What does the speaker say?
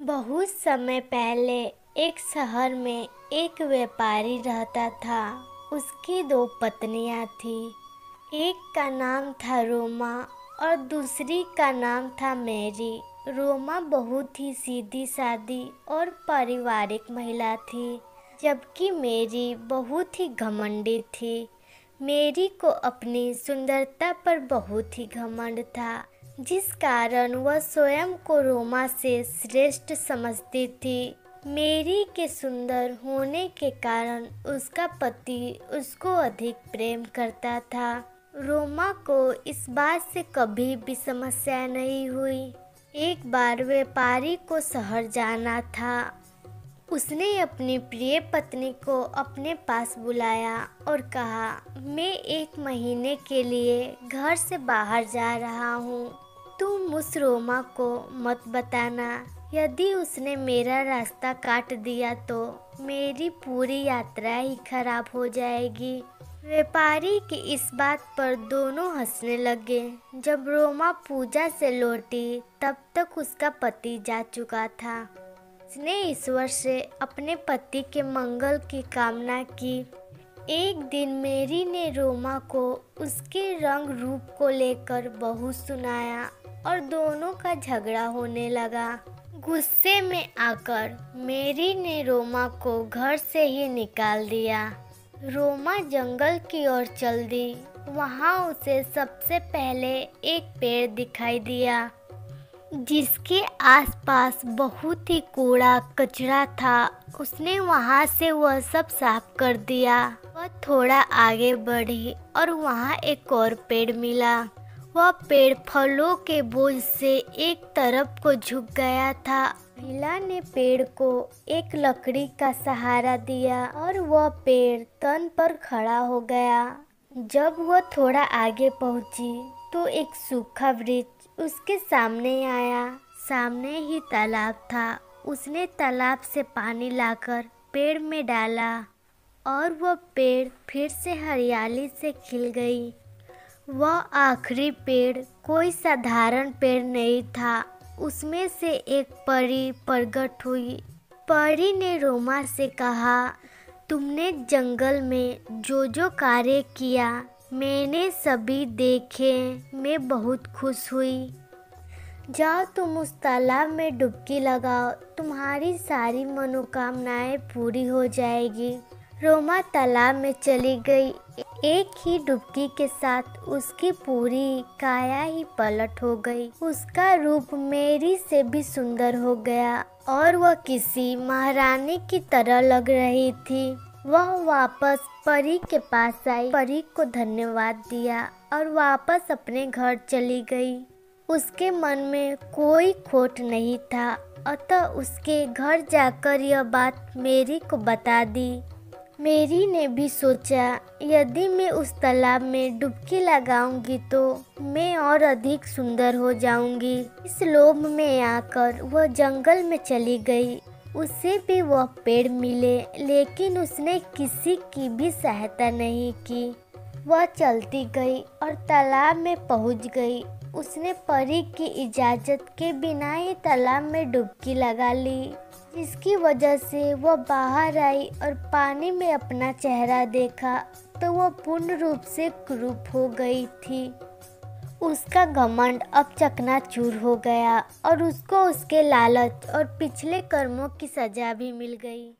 बहुत समय पहले एक शहर में एक व्यापारी रहता था। उसकी दो पत्नियां थी। एक का नाम था रोमा और दूसरी का नाम था मैरी। रोमा बहुत ही सीधी सादी और पारिवारिक महिला थी, जबकि मैरी बहुत ही घमंडी थी। मैरी को अपनी सुंदरता पर बहुत ही घमंड था, जिस कारण वह स्वयं को रोमा से श्रेष्ठ समझती थी। मैरी के सुंदर होने के कारण उसका पति उसको अधिक प्रेम करता था। रोमा को इस बात से कभी भी समस्या नहीं हुई। एक बार व्यापारी को शहर जाना था। उसने अपनी प्रिय पत्नी को अपने पास बुलाया और कहा, मैं 1 महीने के लिए घर से बाहर जा रहा हूँ। तुम उस रोमा को मत बताना। यदि उसने मेरा रास्ता काट दिया तो मेरी पूरी यात्रा ही खराब हो जाएगी। व्यापारी की इस बात पर दोनों हंसने लगे। जब रोमा पूजा से लौटी तब तक उसका पति जा चुका था। उसने ईश्वर से अपने पति के मंगल की कामना की। एक दिन मैरी ने रोमा को उसके रंग रूप को लेकर बहुत सुनाया और दोनों का झगड़ा होने लगा। गुस्से में आकर मैरी ने रोमा को घर से ही निकाल दिया। रोमा जंगल की ओर चल दी। वहाँ उसे सबसे पहले एक पेड़ दिखाई दिया, जिसके आसपास बहुत ही कूड़ा कचरा था। उसने वहाँ से वह सब साफ कर दिया। वह थोड़ा आगे बढ़ी और वहाँ एक और पेड़ मिला। वह पेड़ फलों के बोझ से एक तरफ को झुक गया था। महिला ने पेड़ को एक लकड़ी का सहारा दिया और वह पेड़ तन पर खड़ा हो गया। जब वह थोड़ा आगे पहुंची तो एक सूखा वृक्ष उसके सामने आया। सामने ही तालाब था। उसने तालाब से पानी लाकर पेड़ में डाला और वह पेड़ फिर से हरियाली से खिल गई। वह आखिरी पेड़ कोई साधारण पेड़ नहीं था। उसमें से एक परी प्रकट हुई। परी ने रोमा से कहा, तुमने जंगल में जो कार्य किया मैंने सभी देखे। मैं बहुत खुश हुई। जाओ तुम उस तालाब में डुबकी लगाओ। तुम्हारी सारी मनोकामनाएं पूरी हो जाएगी। रोमा तालाब में चली गई। एक ही डुबकी के साथ उसकी पूरी काया ही पलट हो गई। उसका रूप मैरी से भी सुंदर हो गया और वह किसी महारानी की तरह लग रही थी। वह वापस परी के पास आई, परी को धन्यवाद दिया और वापस अपने घर चली गई। उसके मन में कोई खोट नहीं था, अतः उसके घर जाकर यह बात मैरी को बता दी। मैरी ने भी सोचा, यदि मैं उस तालाब में डुबकी लगाऊंगी तो मैं और अधिक सुंदर हो जाऊंगी। इस लोभ में आकर वह जंगल में चली गई। उसे भी वह पेड़ मिले, लेकिन उसने किसी की भी सहायता नहीं की। वह चलती गई और तालाब में पहुंच गई। उसने परी की इजाज़त के बिना ही तालाब में डुबकी लगा ली, जिसकी वजह से वह बाहर आई और पानी में अपना चेहरा देखा तो वह पूर्ण रूप से कुरूप हो गई थी। उसका घमंड अब चकनाचूर हो गया और उसको उसके लालच और पिछले कर्मों की सजा भी मिल गई।